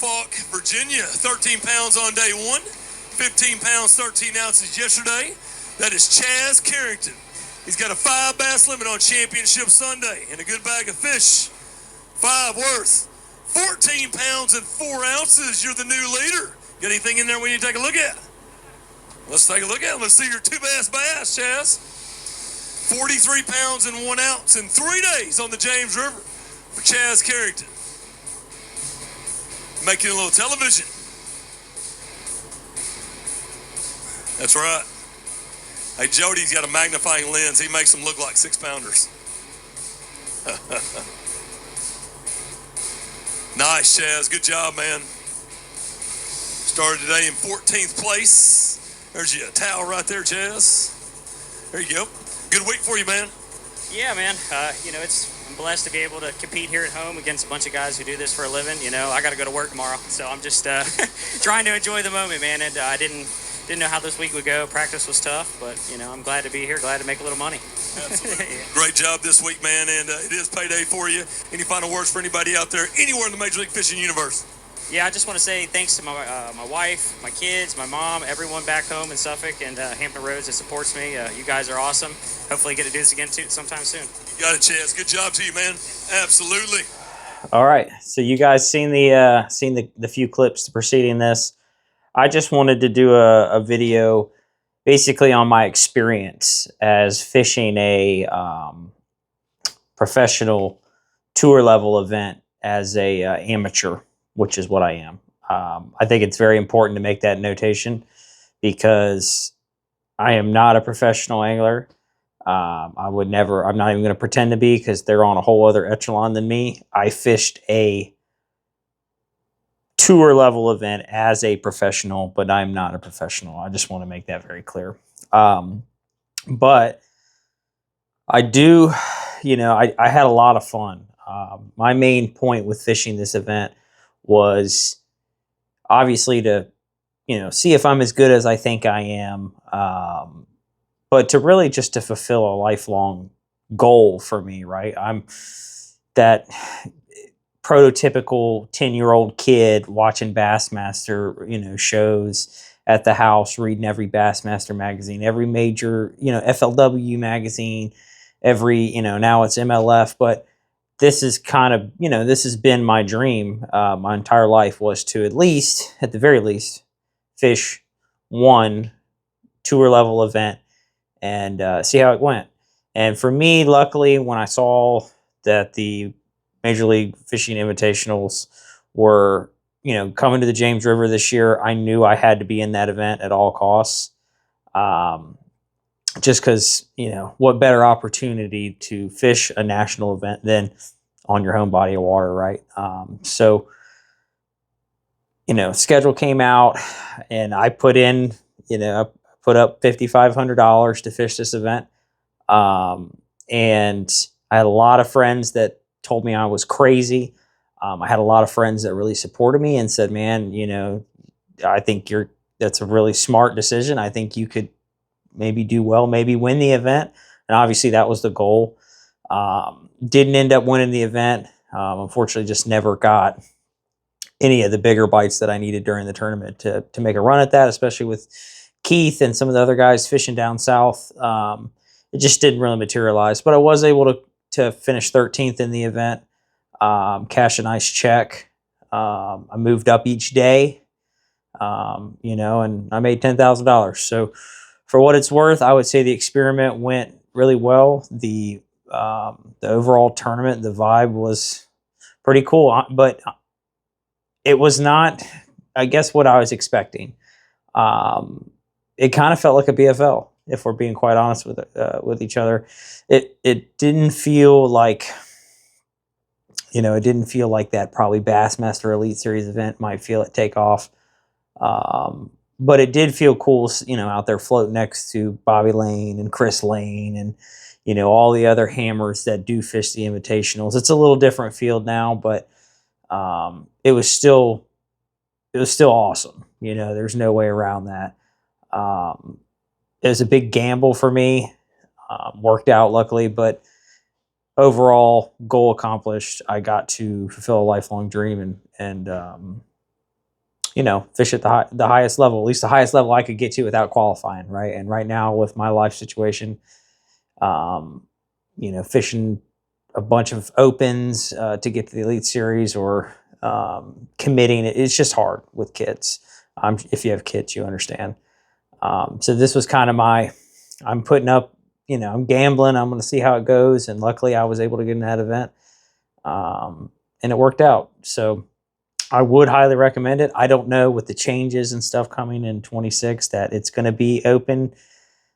Norfolk, Virginia. 13 pounds on day one, 15 pounds, 13 ounces yesterday. That is Chaz Carrington. He's got a 5 bass limit on Championship Sunday and a good bag of fish. 5 worth 14 pounds and 4 ounces. You're the new leader. Got anything in there we need to take a look at? Let's take a look at it. Let's see your 2 bass, Chaz. 43 pounds and 1 ounce in 3 days on the James River for Chaz Carrington. Making a little television. That's right. Hey, Jody's got a magnifying lens. He makes them look like 6-pounders. Nice, Chaz. Good job, man. Started today in 14th place. There's your towel right there, Chaz. There you go. Good week for you, man. Yeah, man. I'm blessed to be able to compete here at home against a bunch of guys who do this for a living. You know, I got to go to work tomorrow, so I'm just trying to enjoy the moment, man. And I didn't know how this week would go. Practice was tough, but you know, I'm glad to be here. Glad to make a little money. Absolutely. Yeah. Great job this week, man. And it is payday for you. Any final words for anybody out there, anywhere in the Major League Fishing universe? Yeah, I just want to say thanks to my wife, my kids, my mom, everyone back home in Suffolk and Hampton Roads that supports me. You guys are awesome. Hopefully get to do this again too sometime soon. You got it, Chaz. Good job to you, man. Absolutely. All right. So you guys seen the few clips preceding this. I just wanted to do a video basically on my experience as fishing a professional tour level event as a amateur, which is what I am. I think it's very important to make that notation because I am not a professional angler. I'm not even going to pretend to be because they're on a whole other echelon than me. I fished a tour level event as a professional, but I'm not a professional. I just want to make that very clear. But I do, I had a lot of fun. My main point with fishing this event was obviously to, see if I'm as good as I think I am. But to really just to fulfill a lifelong goal for me, right? I'm that prototypical 10-year-old kid watching Bassmaster, shows at the house, reading every Bassmaster magazine, every major, FLW magazine, every, now it's MLF, but this is kind of, this has been my dream my entire life, was to at the very least, fish one tour level event and see how it went. And for me, luckily, when I saw that the Major League Fishing Invitationals were, coming to the James River this year, I knew I had to be in that event at all costs. Just because, what better opportunity to fish a national event than on your home body of water, right? Schedule came out and I put in, I put up $5,500 to fish this event. And I had a lot of friends that told me I was crazy. I had a lot of friends that really supported me and said, man, I think that's a really smart decision. I think you could maybe do well, maybe win the event. And obviously that was the goal. Didn't end up winning the event. Unfortunately, just never got any of the bigger bites that I needed during the tournament to make a run at that, especially with Keith and some of the other guys fishing down south. It just didn't really materialize, but I was able to finish 13th in the event, cash a nice check. I moved up each day, and I made $10,000. So for what it's worth, I would say the experiment went really well. The overall tournament, the vibe was pretty cool, but it was not, I guess, what I was expecting. It kind of felt like a BFL, if we're being quite honest with each other. It didn't feel like, it didn't feel like that probably Bassmaster Elite Series event might feel at takeoff. But it did feel cool, out there floating next to Bobby Lane and Chris Lane and, all the other hammers that do fish the invitationals. It's a little different field now, but it was still awesome. There's no way around that. It was a big gamble for me. Worked out luckily, but overall goal accomplished. I got to fulfill a lifelong dream and fish at the highest level, at least the highest level I could get to without qualifying, right? And right now with my life situation, fishing a bunch of opens to get to the Elite Series or committing, it's just hard with kids. If you have kids, you understand. So this was kind of I'm putting up, I'm gambling. I'm going to see how it goes. And luckily I was able to get in that event. And it worked out. So I would highly recommend it. I don't know with the changes and stuff coming in 26 that it's going to be open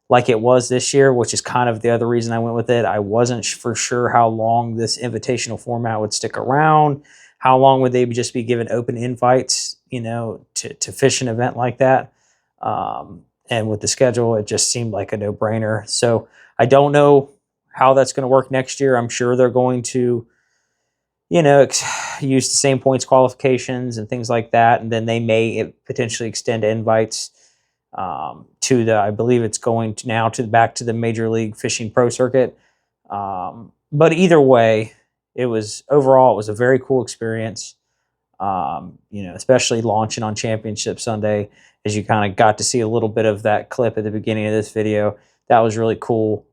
like it was this year, which is kind of the other reason I went with it. I wasn't for sure how long this invitational format would stick around. How long would they just be given open invites, to fish an event like that? And with the schedule, it just seemed like a no-brainer. So I don't know how that's going to work next year. I'm sure they're going to, use the same points qualifications and things like that. And then they may potentially extend invites I believe it's going to now back to the Major League Fishing Pro Circuit. But either way, it was a very cool experience. Especially launching on Championship Sunday, as you kind of got to see a little bit of that clip at the beginning of this video. That was really cool.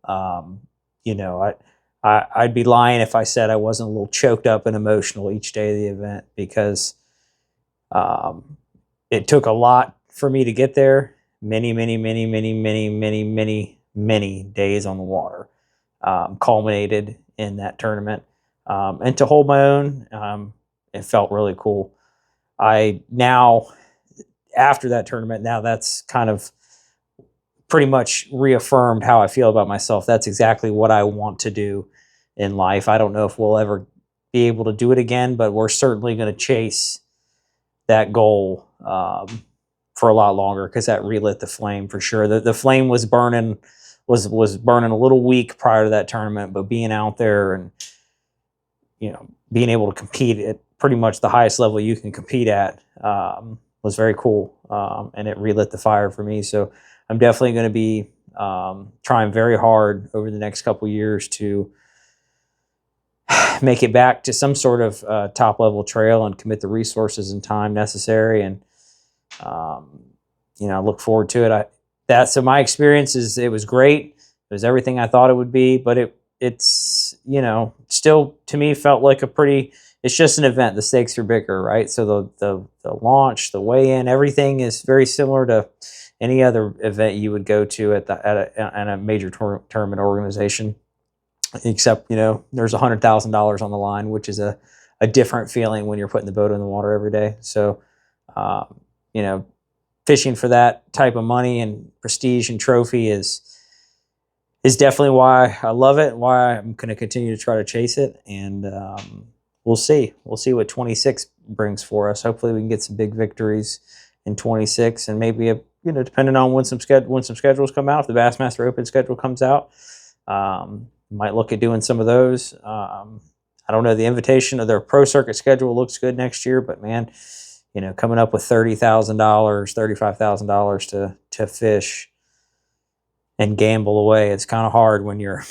I'd be lying if I said I wasn't a little choked up and emotional each day of the event, because it took a lot for me to get there. Many days on the water culminated in that tournament. And to hold my own, it felt really cool. After that tournament, now that's kind of pretty much reaffirmed how I feel about myself. That's exactly what I want to do in life. I don't know if we'll ever be able to do it again, but we're certainly going to chase that goal for a lot longer, because that relit the flame for sure. The flame was burning a little weak prior to that tournament, but being out there and being able to compete at pretty much the highest level you can compete at was very cool, and it relit the fire for me. So I'm definitely going to be trying very hard over the next couple years to make it back to some sort of top level trail and commit the resources and time necessary. And I look forward to it. So my experience it was great. It was everything I thought it would be, but it's still to me felt like it's just an event. The stakes are bigger, right? So the launch, the weigh-in, everything is very similar to any other event you would go to at a major tournament organization, except there's $100,000 on the line, which is a different feeling when you're putting the boat in the water every day. So fishing for that type of money and prestige and trophy is definitely why I love it, why I'm going to continue to try to chase it. And we'll see what 26 brings for us. Hopefully we can get some big victories in 26, and maybe depending on when some schedules come out. If the Bassmaster Open schedule comes out, might look at doing some of those. I don't know, the invitation of their pro circuit schedule looks good next year, but man, coming up with $30,000, $35,000 to fish and gamble away, it's kind of hard when you're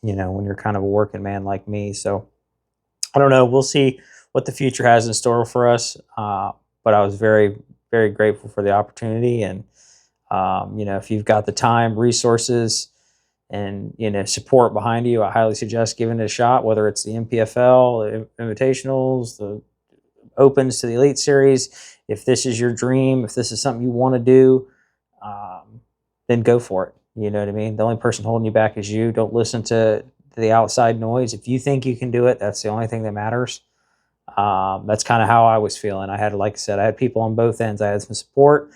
kind of a working man like me. So I don't know. We'll see what the future has in store for us. But I was very, very grateful for the opportunity. And, if you've got the time, resources, and, support behind you, I highly suggest giving it a shot, whether it's the MPFL, the Invitationals, the Opens to the Elite Series. If this is your dream, if this is something you want to do, then go for it. You know what I mean? The only person holding you back is you. Don't listen to the outside noise. If you think you can do it, that's the only thing that matters. That's kind of how I was feeling. Like I said, I had people on both ends. I had some support.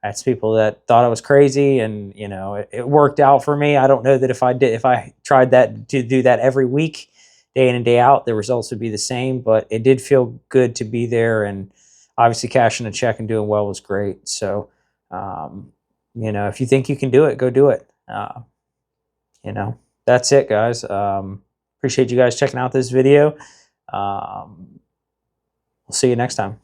I had some people that thought I was crazy, and it worked out for me. I don't know that if I tried to do that every week, day in and day out, the results would be the same. But it did feel good to be there, and obviously cashing a check and doing well was great. So, if you think you can do it, go do it. That's it, guys. Appreciate you guys checking out this video. We'll see you next time.